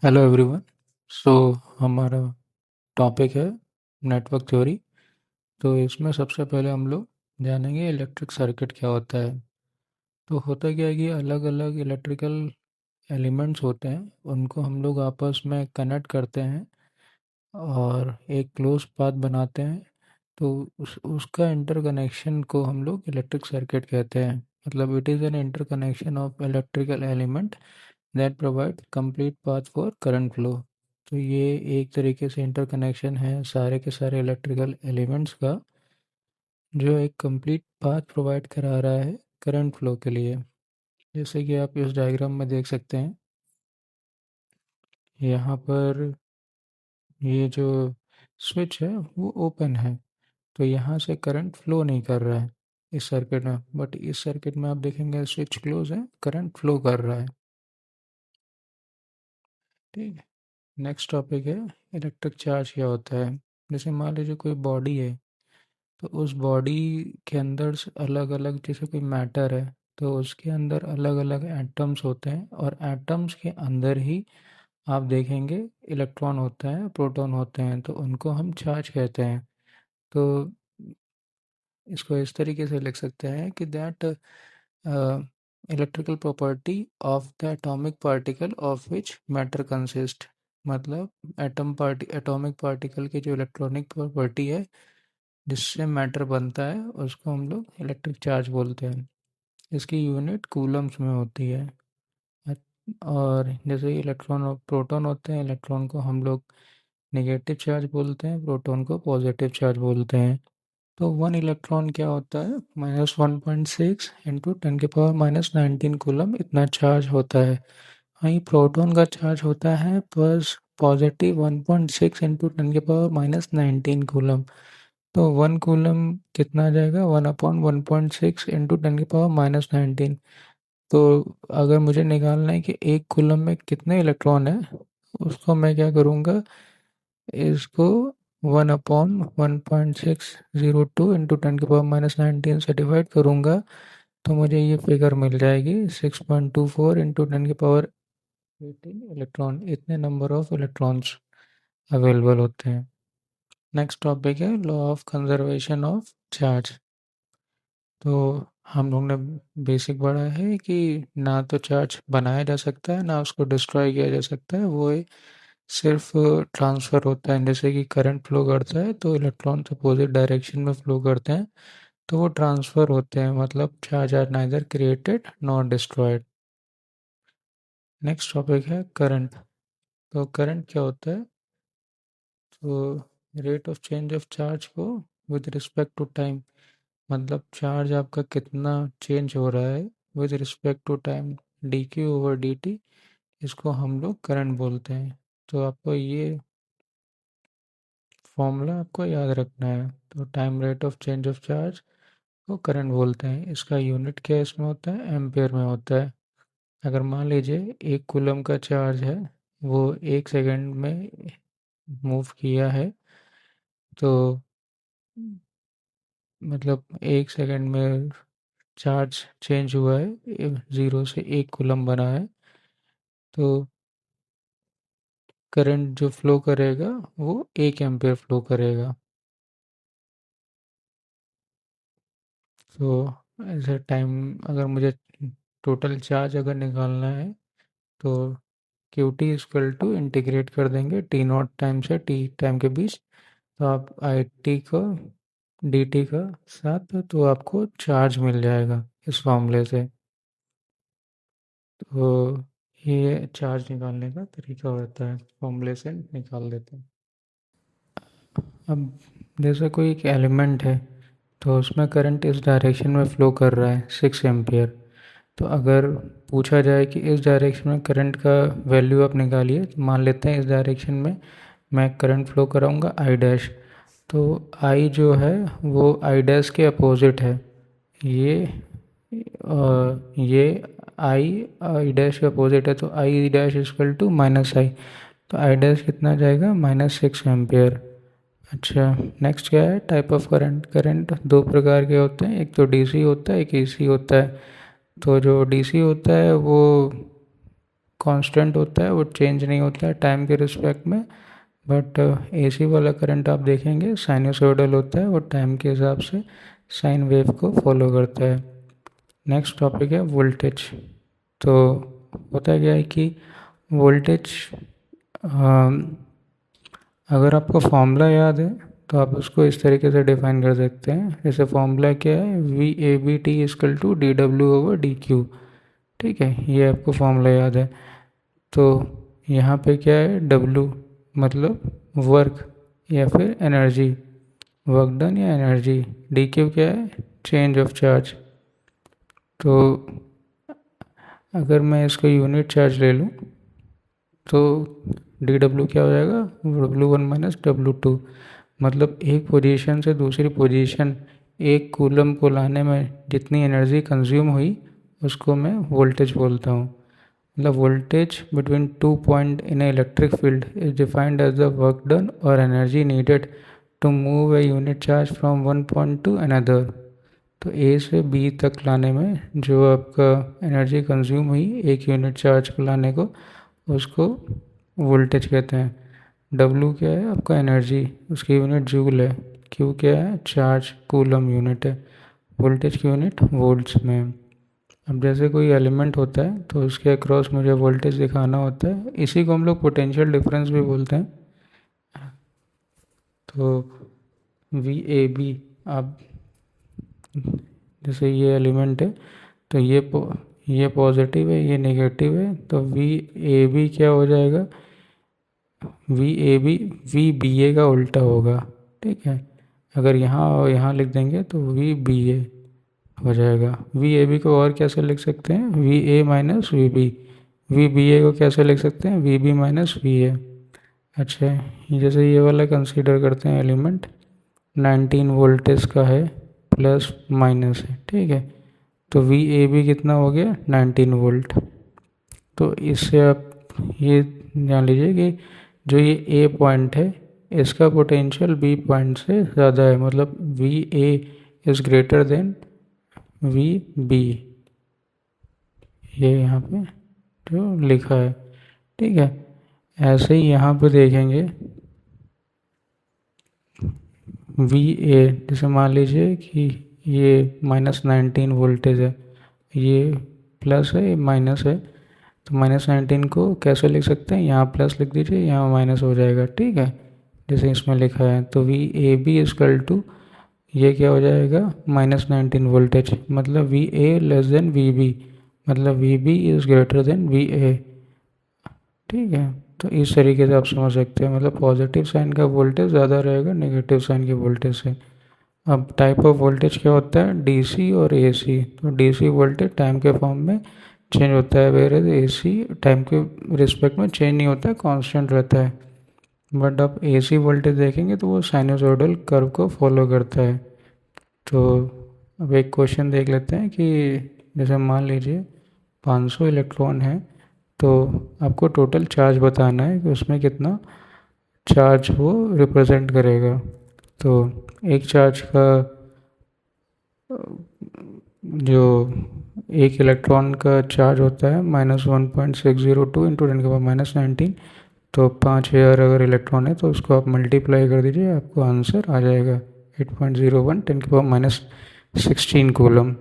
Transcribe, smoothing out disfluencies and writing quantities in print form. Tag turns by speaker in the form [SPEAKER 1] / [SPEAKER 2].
[SPEAKER 1] Hello everyone. सो हमारा topic है network theory. तो इसमें सबसे पहले हम लोग जानेंगे इलेक्ट्रिक सर्किट क्या होता है। तो होता क्या है कि अलग अलग इलेक्ट्रिकल एलिमेंट्स होते हैं, उनको हम लोग आपस में कनेक्ट करते हैं और एक क्लोज पाथ बनाते हैं। तो उसका इंटरकनेक्शन को हम लोग इलेक्ट्रिक सर्किट कहते हैं। मतलब it is an interconnection of electrical element that provide complete path for current flow. तो ये एक तरीके से इंटरकनेक्शन है सारे के सारे इलेक्ट्रिकल एलिमेंट्स का, जो एक कंप्लीट पाथ प्रोवाइड करा रहा है करंट फ्लो के लिए। जैसे कि आप इस डायग्राम में देख सकते हैं, यहाँ पर ये जो स्विच है वो ओपन है, तो यहाँ से करंट फ्लो नहीं कर रहा है इस सर्किट में। बट इस सर्किट में आप देखेंगे स्विच क्लोज है, करंट फ्लो कर रहा है। ठीक है। नेक्स्ट टॉपिक है इलेक्ट्रिक चार्ज क्या होता है। जैसे मान लीजिए कोई बॉडी है, तो उस बॉडी के अंदर अलग अलग, जैसे कोई मैटर है तो उसके अंदर अलग अलग एटम्स होते हैं, और एटम्स के अंदर ही आप देखेंगे इलेक्ट्रॉन होता है, प्रोटॉन होते हैं, तो उनको हम चार्ज कहते हैं। तो इसको इस तरीके से लिख सकते हैं कि that electrical property of the atomic particle of which matter consist. मतलब एटॉमिक पार्टिकल की जो इलेक्ट्रॉनिक प्रॉपर्टी है जिससे मैटर बनता है, उसको हम लोग इलेक्ट्रिक चार्ज बोलते हैं। इसकी यूनिट कूलम्स में होती है। और जैसे इलेक्ट्रॉन और प्रोटॉन होते हैं, इलेक्ट्रॉन को हम लोग नेगेटिव चार्ज बोलते हैं, प्रोटॉन को पॉजिटिव चार्ज बोलते हैं। तो वन इलेक्ट्रॉन क्या होता है, -1.6 × 10⁻⁻19 कूलम इतना चार्ज होता है। वहीं प्रोटॉन का चार्ज होता है बस पॉजिटिव 1.6 × 10⁻⁻19 कूलम। तो 1 कूलम कितना आ जाएगा, 1/1.6 × 10⁻⁻19। तो अगर मुझे निकालना है कि एक कूलम में कितने इलेक्ट्रॉन है, उसको मैं क्या करूँगा, इसको 1/1.602 × 10⁻⁻19 से डिवाइड करूँगा, तो मुझे ये फिगर मिल जाएगी 6.24 × 10⁻18 इलेक्ट्रॉन। इतने नंबर ऑफ इलेक्ट्रॉन्स अवेलेबल होते हैं। नेक्स्ट टॉपिक है law of conservation of charge. तो हम लोग ने बेसिक पढ़ा है कि ना तो चार्ज बनाया जा सकता है ना उसको डिस्ट्रॉय किया जा सकता है, वो सिर्फ ट्रांसफ़र होता है। जैसे कि करंट फ्लो करता है तो इलेक्ट्रॉन अपोजिट डायरेक्शन में फ्लो करते हैं, तो वो ट्रांसफ़र होते हैं। मतलब charge are neither created nor destroyed. Next topic है करंट। तो करंट क्या होता है, तो rate of change of charge को विद रिस्पेक्ट टू टाइम। मतलब चार्ज आपका कितना चेंज हो रहा है with respect to time, dq/dt, इसको हम लोग करंट बोलते हैं। तो आपको ये फॉर्मूला आपको याद रखना है। तो time rate of change of charge को करंट बोलते हैं। इसका यूनिट क्या इसमें होता है, एम्पेयर में होता है। अगर मान लीजिए 1 कूलम का चार्ज है, वो 1 सेकंड में मूव किया है, तो मतलब 1 सेकंड में चार्ज चेंज हुआ है, 0 से 1 कूलम बना है, तो करंट जो फ्लो करेगा वो 1 एम्पेयर फ्लो करेगा। तो ऐसे टाइम, अगर मुझे टोटल चार्ज अगर निकालना है, तो Q T equal to integrate कर देंगे टी नॉट टाइम से टी टाइम के बीच, तो आप आई टी को डी टी का साथ, तो आपको चार्ज मिल जाएगा इस फॉर्मूले से। तो ये चार्ज निकालने का तरीका होता है, फॉर्मूले से निकाल देते हैं। अब जैसे कोई एक एलिमेंट है, तो उसमें करंट इस डायरेक्शन में फ़्लो कर रहा है 6 एम्पियर। तो अगर पूछा जाए कि इस डायरेक्शन में करंट का वैल्यू आप निकालिए, तो मान लेते हैं इस डायरेक्शन में मैं करंट फ्लो कराऊंगा आई डैश। तो आई जो है वो आई डैश के अपोजिट है। ये ये आई आई डैश के अपोजिट है, तो I dash equal to -I। तो आई डैश कितना आ जाएगा, -6 एम्पियर। अच्छा, नेक्स्ट क्या है, टाइप ऑफ करंट। करंट दो प्रकार के होते हैं, एक तो डीसी होता है, एक एसी होता है। तो जो डीसी होता है वो कांस्टेंट होता है, वो चेंज नहीं होता है टाइम के रिस्पेक्ट में। बट एसी वाला करंट आप देखेंगे साइनसोइडल होता है, वो टाइम के हिसाब से साइन वेव को फॉलो करता है। नेक्स्ट टॉपिक है वोल्टेज। तो होता क्या है कि वोल्टेज, अगर आपको फॉर्मूला याद है तो आप उसको इस तरीके से डिफाइन कर सकते हैं। जैसे फॉर्मूला क्या है, VABT=DW/DQ। ठीक है, ये आपको फॉर्मूला याद है। तो यहाँ पे क्या है, W मतलब वर्क या फिर एनर्जी, वर्क डन या एनर्जी। DQ क्या है, चेंज ऑफ चार्ज। तो अगर मैं इसको यूनिट चार्ज ले लूँ तो DW क्या हो जाएगा, W1 - W2। मतलब एक पोजीशन से दूसरी पोजीशन एक कूलम को लाने में जितनी एनर्जी कंज्यूम हुई उसको मैं वोल्टेज बोलता हूँ। मतलब voltage between 2 point in a electric field is defined as the work done or energy needed to move a unit charge from one point to another. तो ए से बी तक लाने में जो आपका एनर्जी कंज्यूम हुई एक यूनिट चार्ज को लाने को, उसको वोल्टेज कहते हैं। W क्या है आपका एनर्जी, उसकी यूनिट जूल है। Q क्या है, चार्ज कूलम यूनिट है। वोल्टेज की यूनिट वोल्ट्स में। अब जैसे कोई एलिमेंट होता है तो उसके अक्रॉस मुझे वोल्टेज दिखाना होता है, इसी को हम लोग पोटेंशियल डिफरेंस भी बोलते हैं। तो VAB, आप जैसे ये एलिमेंट है तो ये पॉजिटिव है, ये नेगेटिव है, तो VAB क्या हो जाएगा, VAB VBA का उल्टा होगा। ठीक है, अगर यहाँ और यहाँ लिख देंगे तो VBA हो जाएगा। VAB को और कैसे लिख सकते हैं, VA - VB। VBA को कैसे लिख सकते हैं, VB - VA। अच्छा, जैसे ये वाला कंसीडर करते हैं एलिमेंट 19 वोल्टेज का है, प्लस माइनस है। ठीक है, तो VAB कितना हो गया, 19 वोल्ट। तो इससे आप ये जान लीजिए कि जो ये ए पॉइंट है इसका पोटेंशियल बी पॉइंट से ज़्यादा है, मतलब VA is greater than VB। ये यहाँ पे जो लिखा है। ठीक है, ऐसे ही यहाँ पे देखेंगे VA, जैसे मान लीजिए कि ये -19 वोल्टेज है, ये प्लस है, ये माइनस है। तो -19 को कैसे लिख सकते हैं, यहाँ प्लस लिख दीजिए, यहाँ माइनस हो जाएगा। ठीक है, जैसे इसमें लिखा है। तो VAB = ये क्या हो जाएगा, -19 वोल्टेज, मतलब VA लेस देन VB, मतलब VB is greater than VA। ठीक है, तो इस तरीके से आप समझ सकते हैं, मतलब पॉजिटिव साइन का वोल्टेज ज़्यादा रहेगा नेगेटिव साइन के वोल्टेज से। अब टाइप ऑफ वोल्टेज क्या होता है, DC और AC। तो DC वोल्टेज टाइम के फॉर्म में चेंज होता है, वेयर एज AC टाइम के रिस्पेक्ट में चेंज नहीं होता है, कांस्टेंट रहता है। बट आप AC वोल्टेज देखेंगे तो वो साइनसोइडल कर्व को फॉलो करता है। तो अब एक क्वेश्चन देख लेते हैं कि जैसे मान लीजिए 500 इलेक्ट्रॉन है, तो आपको टोटल चार्ज बताना है कि उसमें कितना चार्ज वो रिप्रेजेंट करेगा। तो एक चार्ज का जो एक इलेक्ट्रॉन का चार्ज होता है -1.602 × 10⁻⁻19। तो 5000 अगर इलेक्ट्रॉन है तो उसको आप मल्टीप्लाई कर दीजिए, आपको आंसर आ जाएगा 8.01 × 10⁻16 कूलम।